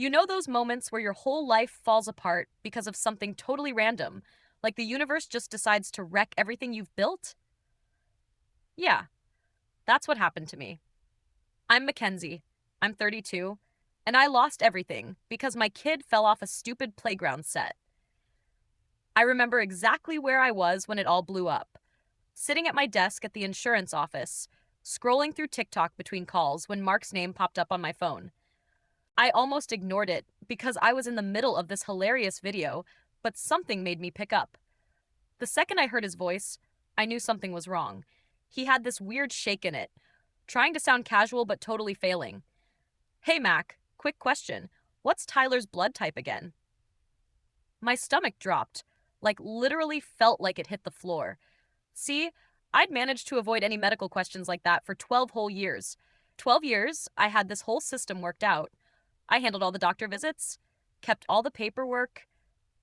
You know those moments where your whole life falls apart because of something totally random, like the universe just decides to wreck everything you've built? Yeah, that's what happened to me. I'm Mackenzie. I'm 32, and I lost everything because my kid fell off a stupid playground set. I remember exactly where I was when it all blew up, sitting at my desk at the insurance office, scrolling through TikTok between calls when Mark's name popped up on my phone. I almost ignored it because I was in the middle of this hilarious video, but something made me pick up. The second I heard his voice, I knew something was wrong. He had this weird shake in it, trying to sound casual but totally failing. Hey, Mac, quick question. What's Tyler's blood type again? My stomach dropped, like literally felt like it hit the floor. See, I'd managed to avoid any medical questions like that for 12 whole years. 12 years, I had this whole system worked out. I handled all the doctor visits, kept all the paperwork,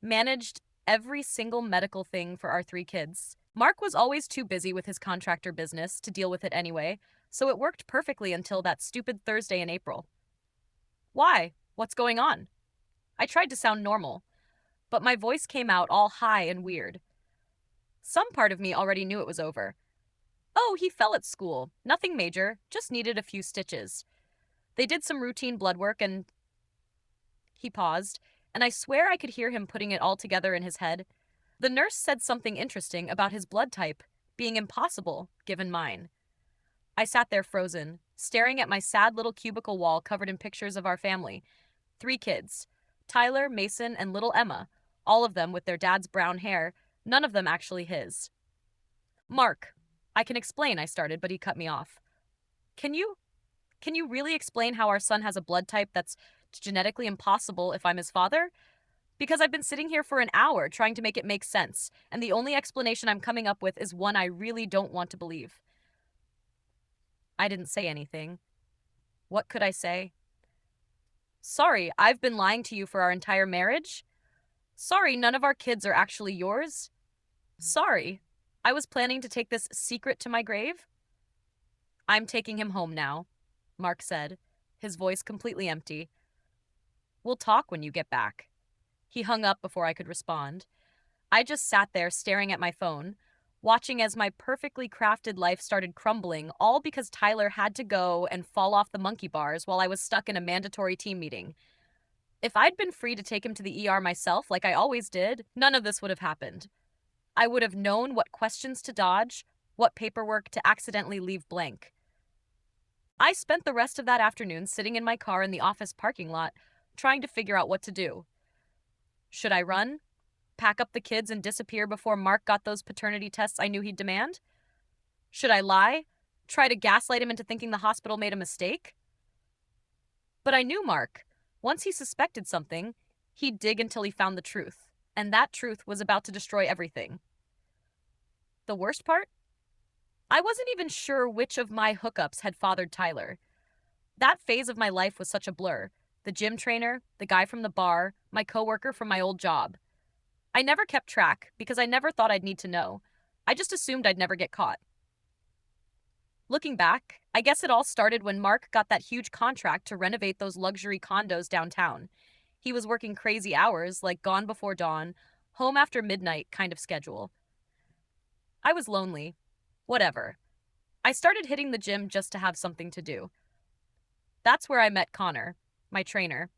managed every single medical thing for our three kids. Mark was always too busy with his contractor business to deal with it anyway, so it worked perfectly until that stupid Thursday in April. Why? What's going on? I tried to sound normal, but my voice came out all high and weird. Some part of me already knew it was over. Oh, he fell at school. Nothing major, just needed a few stitches. They did some routine blood work and he paused, and I swear I could hear him putting it all together in his head. The nurse said something interesting about his blood type being impossible given mine. I sat there frozen, staring at my sad little cubicle wall covered in pictures of our family. Three kids: Tyler, Mason, and little Emma, all of them with their dad's brown hair, none of them actually his. Mark, I can explain, I started, but he cut me off. Can you can you really explain how our son has a blood type that's genetically impossible if I'm his father? Because I've been sitting here for an hour trying to make it make sense, and the only explanation I'm coming up with is one I really don't want to believe. I didn't say anything. What could I say? Sorry, I've been lying to you for our entire marriage? Sorry, none of our kids are actually yours? Sorry, I was planning to take this secret to my grave? I'm taking him home now, Mark said, his voice completely empty. We'll talk when you get back. He hung up before I could respond. I just sat there staring at my phone, watching as my perfectly crafted life started crumbling, all because Tyler had to go and fall off the monkey bars while I was stuck in a mandatory team meeting. If I'd been free to take him to the ER myself, like I always did, none of this would have happened. I would have known what questions to dodge, what paperwork to accidentally leave blank. I spent the rest of that afternoon sitting in my car in the office parking lot, trying to figure out what to do. Should I run? Pack up the kids and disappear before Mark got those paternity tests I knew he'd demand? Should I lie? Try to gaslight him into thinking the hospital made a mistake? But I knew Mark. Once he suspected something, he'd dig until he found the truth, and that truth was about to destroy everything. The worst part? I wasn't even sure which of my hookups had fathered Tyler. That phase of my life was such a blur. The gym trainer, the guy from the bar, my coworker from my old job. I never kept track because I never thought I'd need to know. I just assumed I'd never get caught. Looking back, I guess it all started when Mark got that huge contract to renovate those luxury condos downtown. He was working crazy hours, like gone before dawn, home after midnight kind of schedule. I was lonely. Whatever. I started hitting the gym just to have something to do. That's where I met Connor, my trainer.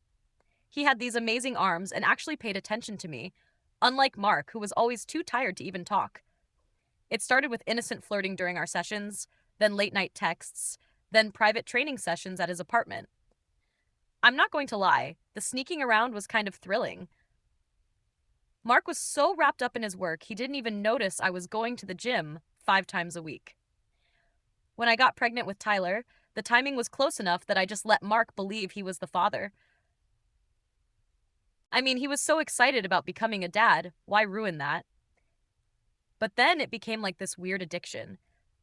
He had these amazing arms and actually paid attention to me, unlike Mark, who was always too tired to even talk. It started with innocent flirting during our sessions, then late night texts, then private training sessions at his apartment. I'm not going to lie, the sneaking around was kind of thrilling. Mark was so wrapped up in his work, he didn't even notice I was going to the gym 5 times a week. When I got pregnant with Tyler, the timing was close enough that I just let Mark believe he was the father. I mean, he was so excited about becoming a dad, why ruin that? But then it became like this weird addiction.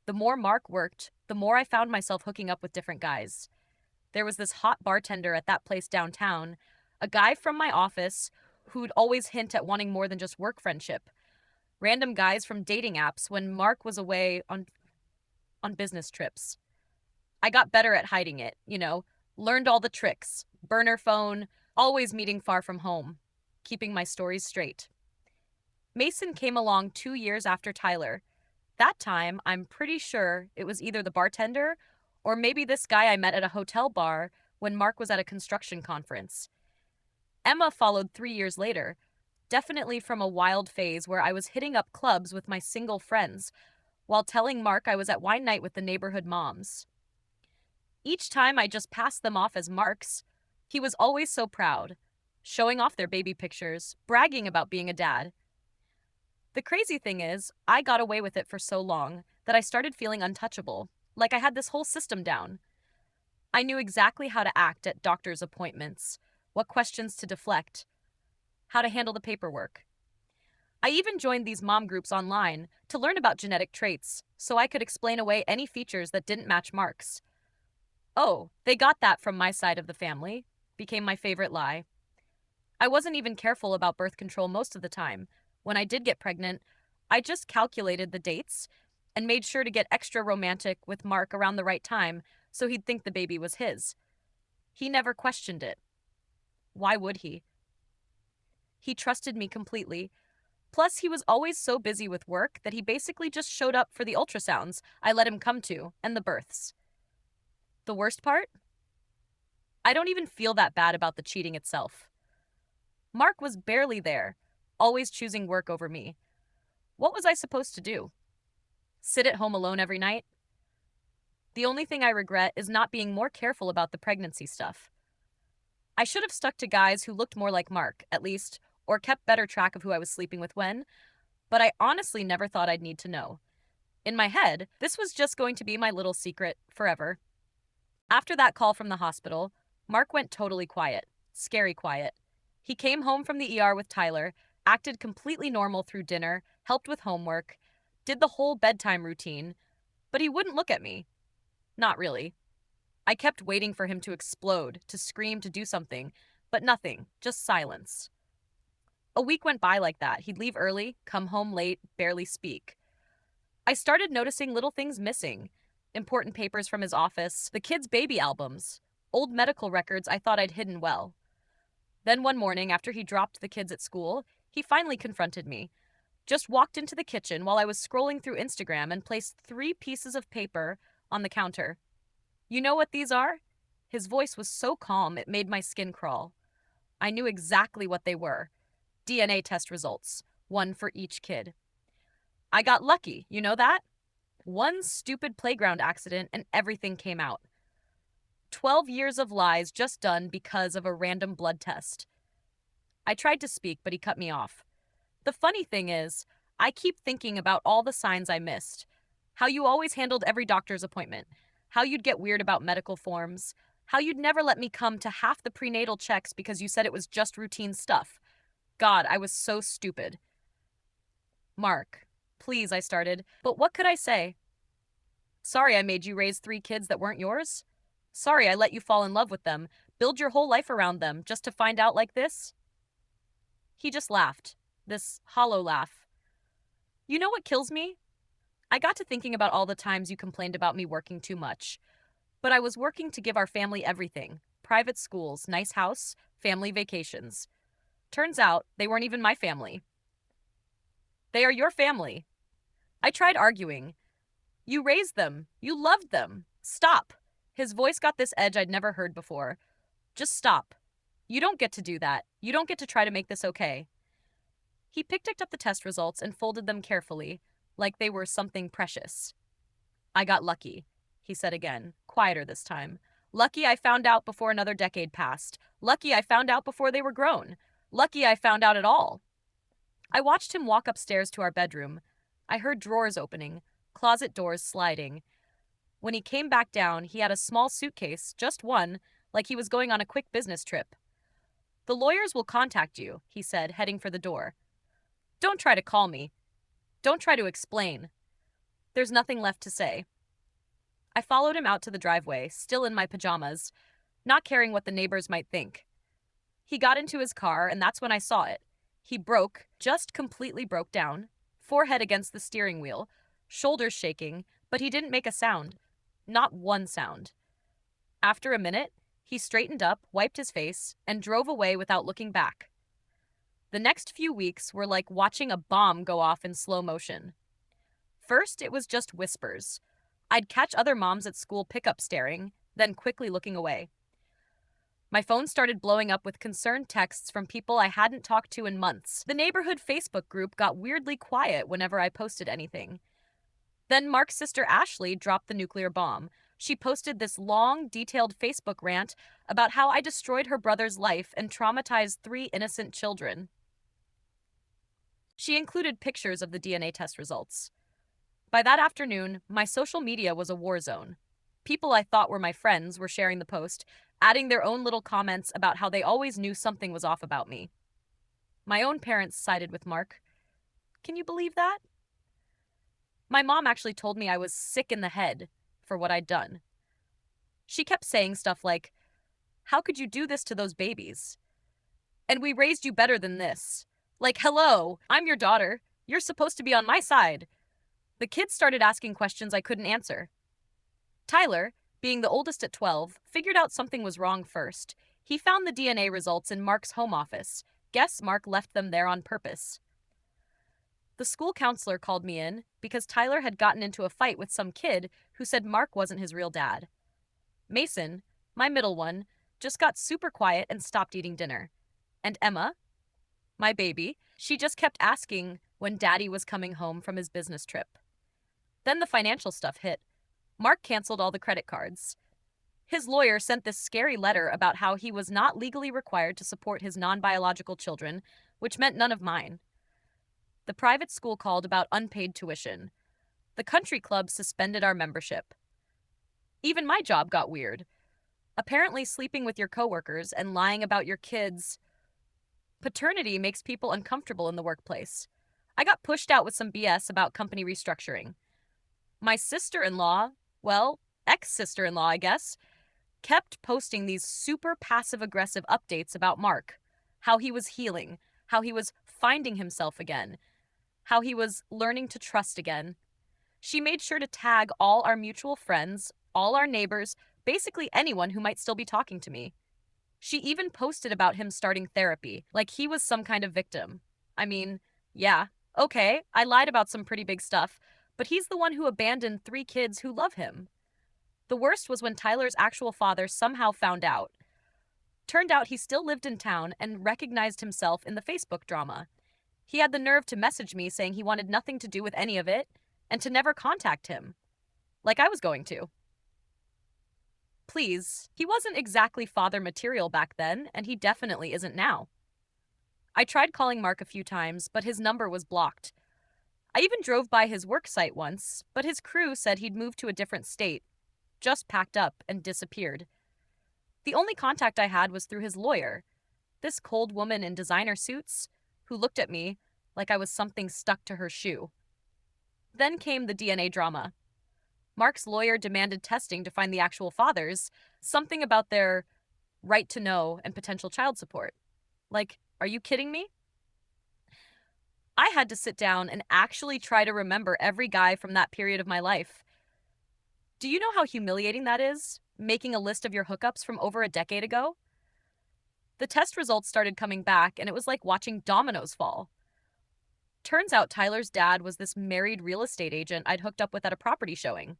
The more Mark worked, the more I found myself hooking up with different guys. There was this hot bartender at that place downtown, a guy from my office who'd always hint at wanting more than just work friendship. Random guys from dating apps when Mark was away on business trips. I got better at hiding it, learned all the tricks. Burner phone, always meeting far from home, keeping my stories straight. Mason came along 2 years after Tyler. That time, I'm pretty sure it was either the bartender or maybe this guy I met at a hotel bar when Mark was at a construction conference. Emma followed 3 years later, definitely from a wild phase where I was hitting up clubs with my single friends while telling Mark I was at wine night with the neighborhood moms. Each time I just passed them off as Mark's. He was always so proud, showing off their baby pictures, bragging about being a dad. The crazy thing is, I got away with it for so long that I started feeling untouchable, like I had this whole system down. I knew exactly how to act at doctor's appointments, what questions to deflect, how to handle the paperwork. I even joined these mom groups online to learn about genetic traits so I could explain away any features that didn't match Mark's. Oh, they got that from my side of the family, became my favorite lie. I wasn't even careful about birth control most of the time. When I did get pregnant, I just calculated the dates and made sure to get extra romantic with Mark around the right time so he'd think the baby was his. He never questioned it. Why would he? He trusted me completely. Plus, he was always so busy with work that he basically just showed up for the ultrasounds I let him come to and the births. The worst part? I don't even feel that bad about the cheating itself. Mark was barely there, always choosing work over me. What was I supposed to do? Sit at home alone every night? The only thing I regret is not being more careful about the pregnancy stuff. I should have stuck to guys who looked more like Mark, at least, or kept better track of who I was sleeping with when, but I honestly never thought I'd need to know. In my head, this was just going to be my little secret forever. After that call from the hospital, Mark went totally quiet, scary quiet. He came home from the ER with Tyler, acted completely normal through dinner, helped with homework, did the whole bedtime routine, but he wouldn't look at me. Not really. I kept waiting for him to explode, to scream, to do something, but nothing, just silence. A week went by like that. He'd leave early, come home late, barely speak. I started noticing little things missing. Important papers from his office, the kids' baby albums, old medical records I thought I'd hidden well. Then one morning, after he dropped the kids at school, he finally confronted me. Just walked into the kitchen while I was scrolling through Instagram and placed 3 pieces of paper on the counter. You know what these are? His voice was so calm it made my skin crawl. I knew exactly what they were. DNA test results, one for each kid. I got lucky, you know that? One stupid playground accident and everything came out. 12 years of lies just done because of a random blood test. I tried to speak, but he cut me off. The funny thing is, I keep thinking about all the signs I missed. How you always handled every doctor's appointment. How you'd get weird about medical forms. How you'd never let me come to half the prenatal checks because you said it was just routine stuff. God, I was so stupid. Mark, please, I started, but what could I say? Sorry I made you raise 3 kids that weren't yours? Sorry I let you fall in love with them, build your whole life around them, just to find out like this? He just laughed, this hollow laugh. You know what kills me? I got to thinking about all the times you complained about me working too much. But I was working to give our family everything: private schools, nice house, family vacations. Turns out they weren't even my family. They are your family. I tried arguing. You raised them. You loved them. Stop. His voice got this edge I'd never heard before. Just stop. You don't get to do that. You don't get to try to make this okay. He picked up the test results and folded them carefully, like they were something precious. I got lucky, he said again, quieter this time. Lucky I found out before another decade passed. Lucky I found out before they were grown. Lucky I found out at all. I watched him walk upstairs to our bedroom. I heard drawers opening, closet doors sliding. When he came back down, he had a small suitcase, just one, like he was going on a quick business trip. The lawyers will contact you, he said, heading for the door. Don't try to call me. Don't try to explain. There's nothing left to say. I followed him out to the driveway, still in my pajamas, not caring what the neighbors might think. He got into his car, and that's when I saw it. He broke, just completely broke down, forehead against the steering wheel, shoulders shaking, but he didn't make a sound. Not one sound. After a minute, He straightened up, wiped his face, and drove away without looking back. The next few weeks were like watching a bomb go off in slow motion. First, it was just whispers. I'd catch other moms at school pickup staring, then quickly looking away. My phone started blowing up with concerned texts from people I hadn't talked to in months. The neighborhood Facebook group got weirdly quiet whenever I posted anything. Then Mark's sister Ashley dropped the nuclear bomb. She posted this long, detailed Facebook rant about how I destroyed her brother's life and traumatized 3 innocent children. She included pictures of the DNA test results. By that afternoon, my social media was a war zone. People I thought were my friends were sharing the post, adding their own little comments about how they always knew something was off about me. My own parents sided with Mark. Can you believe that? My mom actually told me I was sick in the head for what I'd done. She kept saying stuff like, "How could you do this to those babies? And we raised you better than this. Like, hello, I'm your daughter. You're supposed to be on my side." The kids started asking questions I couldn't answer. Tyler, being the oldest at 12, figured out something was wrong first. He found the DNA results in Mark's home office. Guess Mark left them there on purpose. The school counselor called me in because Tyler had gotten into a fight with some kid who said Mark wasn't his real dad. Mason, my middle one, just got super quiet and stopped eating dinner. And Emma, my baby, she just kept asking when Daddy was coming home from his business trip. Then the financial stuff hit. Mark canceled all the credit cards. His lawyer sent this scary letter about how he was not legally required to support his non-biological children, which meant none of mine. The private school called about unpaid tuition. The country club suspended our membership. Even my job got weird. Apparently, sleeping with your coworkers and lying about your kids. Paternity makes people uncomfortable in the workplace. I got pushed out with some BS about company restructuring. My sister-in-law, well, ex-sister-in-law, I guess, kept posting these super passive-aggressive updates about Mark. How he was healing, how he was finding himself again, how he was learning to trust again. She made sure to tag all our mutual friends, all our neighbors, basically anyone who might still be talking to me. She even posted about him starting therapy, like he was some kind of victim. I mean, yeah, okay, I lied about some pretty big stuff, but he's the one who abandoned 3 kids who love him. The worst was when Tyler's actual father somehow found out. Turned out he still lived in town and recognized himself in the Facebook drama. He had the nerve to message me saying he wanted nothing to do with any of it and to never contact him. Like I was going to. Please, he wasn't exactly father material back then, and he definitely isn't now. I tried calling Mark a few times, but his number was blocked. I even drove by his work site once, but his crew said he'd moved to a different state, just packed up and disappeared. The only contact I had was through his lawyer, this cold woman in designer suits, who looked at me like I was something stuck to her shoe. Then came the DNA drama. Mark's lawyer demanded testing to find the actual fathers, something about their right to know and potential child support. Like, are you kidding me? I had to sit down and actually try to remember every guy from that period of my life. Do you know how humiliating that is, making a list of your hookups from over a decade ago? The test results started coming back, and it was like watching dominoes fall. Turns out Tyler's dad was this married real estate agent I'd hooked up with at a property showing.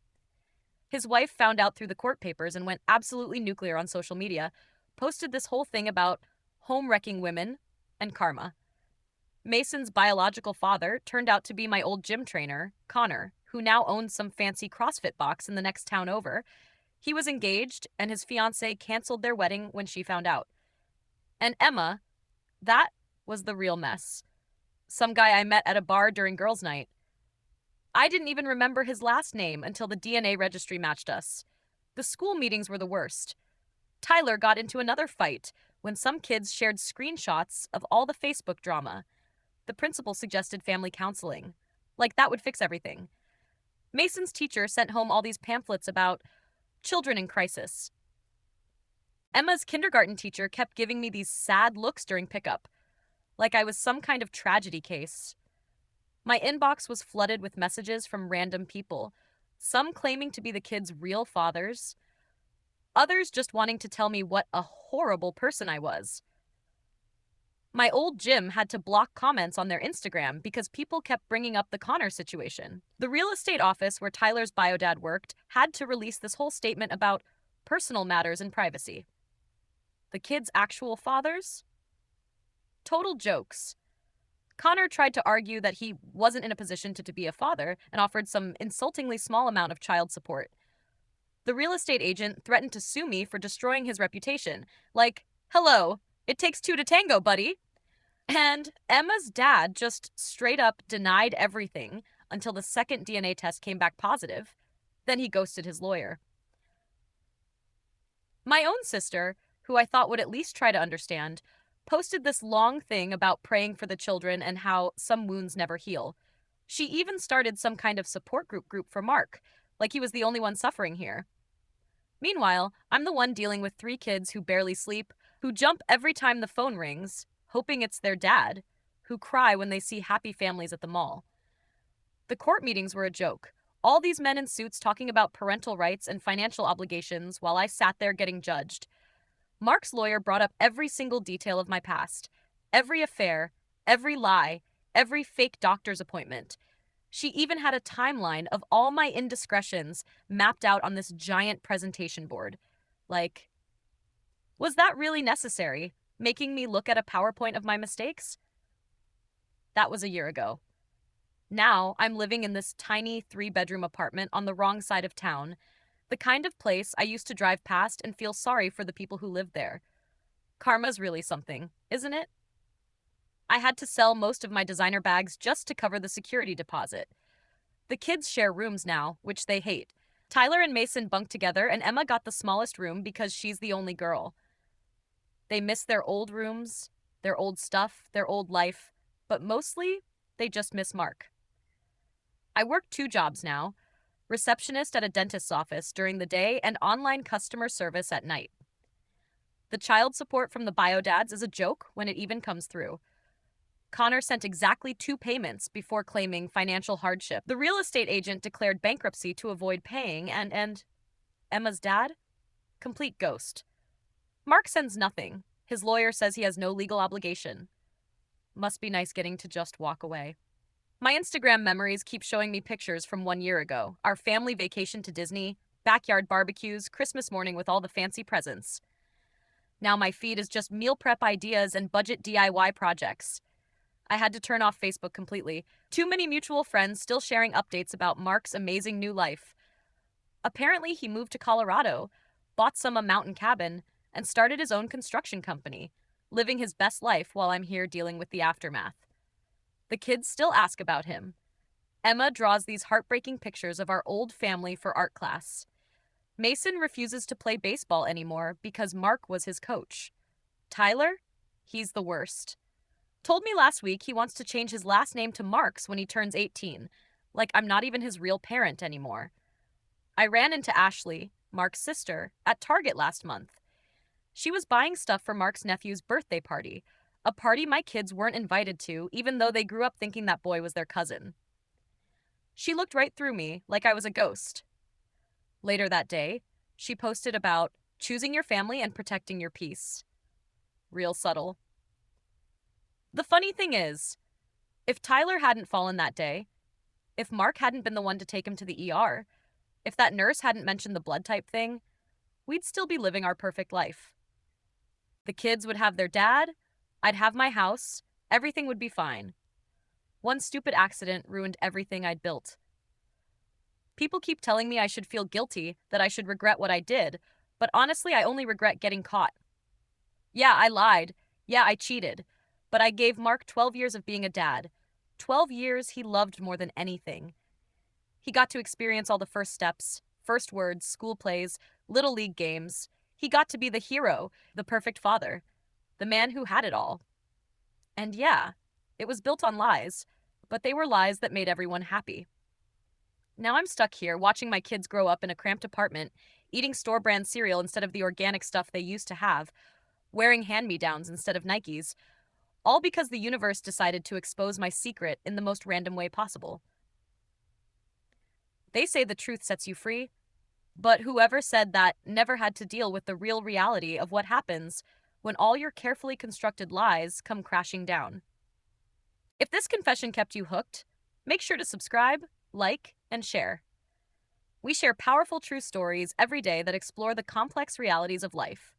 His wife found out through the court papers and went absolutely nuclear on social media, posted this whole thing about home-wrecking women and karma. Mason's biological father turned out to be my old gym trainer, Connor, who now owns some fancy CrossFit box in the next town over. He was engaged, and his fiancée canceled their wedding when she found out. And Emma, that was the real mess. Some guy I met at a bar during girls' night. I didn't even remember his last name until the DNA registry matched us. The school meetings were the worst. Tyler got into another fight when some kids shared screenshots of all the Facebook drama. The principal suggested family counseling. Like that would fix everything. Mason's teacher sent home all these pamphlets about children in crisis. Emma's kindergarten teacher kept giving me these sad looks during pickup, like I was some kind of tragedy case. My inbox was flooded with messages from random people, some claiming to be the kids' real fathers, others just wanting to tell me what a horrible person I was. My old gym had to block comments on their Instagram because people kept bringing up the Connor situation. The real estate office where Tyler's biodad worked had to release this whole statement about personal matters and privacy. The kids' actual fathers? Total jokes. Connor tried to argue that he wasn't in a position to be a father and offered some insultingly small amount of child support. The real estate agent threatened to sue me for destroying his reputation. Like, hello, it takes two to tango, buddy. And Emma's dad just straight up denied everything until the second DNA test came back positive. Then he ghosted his lawyer. My own sister, who I thought would at least try to understand, posted this long thing about praying for the children and how some wounds never heal. She even started some kind of support group for Mark, like he was the only one suffering here. Meanwhile, I'm the one dealing with 3 kids who barely sleep, who jump every time the phone rings, hoping it's their dad, who cry when they see happy families at the mall. The court meetings were a joke. All these men in suits talking about parental rights and financial obligations while I sat there getting judged. Mark's lawyer brought up every single detail of my past, every affair, every lie, every fake doctor's appointment. She even had a timeline of all my indiscretions mapped out on this giant presentation board. Like, was that really necessary? Making me look at a PowerPoint of my mistakes? That was a year ago. Now I'm living in this tiny 3-bedroom apartment on the wrong side of town, the kind of place I used to drive past and feel sorry for the people who live there. Karma's really something, isn't it? I had to sell most of my designer bags just to cover the security deposit. The kids share rooms now, which they hate. Tyler and Mason bunk together, and Emma got the smallest room because she's the only girl. They miss their old rooms, their old stuff, their old life, but mostly, they just miss Mark. I work 2 jobs now, receptionist at a dentist's office during the day and online customer service at night. The child support from the biodads is a joke when it even comes through. Connor sent exactly 2 payments before claiming financial hardship. The real estate agent declared bankruptcy to avoid paying, and Emma's dad? Complete ghost. Mark sends nothing. His lawyer says he has no legal obligation. Must be nice getting to just walk away. My Instagram memories keep showing me pictures from 1 year ago. Our family vacation to Disney, backyard barbecues, Christmas morning with all the fancy presents. Now my feed is just meal prep ideas and budget DIY projects. I had to turn off Facebook completely. Too many mutual friends still sharing updates about Mark's amazing new life. Apparently, he moved to Colorado, bought a mountain cabin, and started his own construction company, living his best life while I'm here dealing with the aftermath. The kids still ask about him. Emma draws these heartbreaking pictures of our old family for art class. Mason refuses to play baseball anymore because Mark was his coach. Tyler? He's the worst. Told me last week he wants to change his last name to Marks when he turns 18, like I'm not even his real parent anymore. I ran into Ashley, Mark's sister, at Target last month. She was buying stuff for Mark's nephew's birthday party, a party my kids weren't invited to, even though they grew up thinking that boy was their cousin. She looked right through me, like I was a ghost. Later that day, she posted about choosing your family and protecting your peace. Real subtle. The funny thing is, if Tyler hadn't fallen that day, if Mark hadn't been the one to take him to the ER, if that nurse hadn't mentioned the blood type thing, we'd still be living our perfect life. The kids would have their dad, I'd have my house, everything would be fine. One stupid accident ruined everything I'd built. People keep telling me I should feel guilty, that I should regret what I did, but honestly, I only regret getting caught. Yeah, I lied. Yeah, I cheated. But I gave Mark 12 years of being a dad. 12 years he loved more than anything. He got to experience all the first steps, first words, school plays, little league games. He got to be the hero, the perfect father, the man who had it all. And yeah, it was built on lies, but they were lies that made everyone happy. Now I'm stuck here watching my kids grow up in a cramped apartment, eating store-brand cereal instead of the organic stuff they used to have, wearing hand-me-downs instead of Nikes, all because the universe decided to expose my secret in the most random way possible. They say the truth sets you free. But whoever said that never had to deal with the real reality of what happens when all your carefully constructed lies come crashing down. If this confession kept you hooked, make sure to subscribe, like, and share. We share powerful true stories every day that explore the complex realities of life.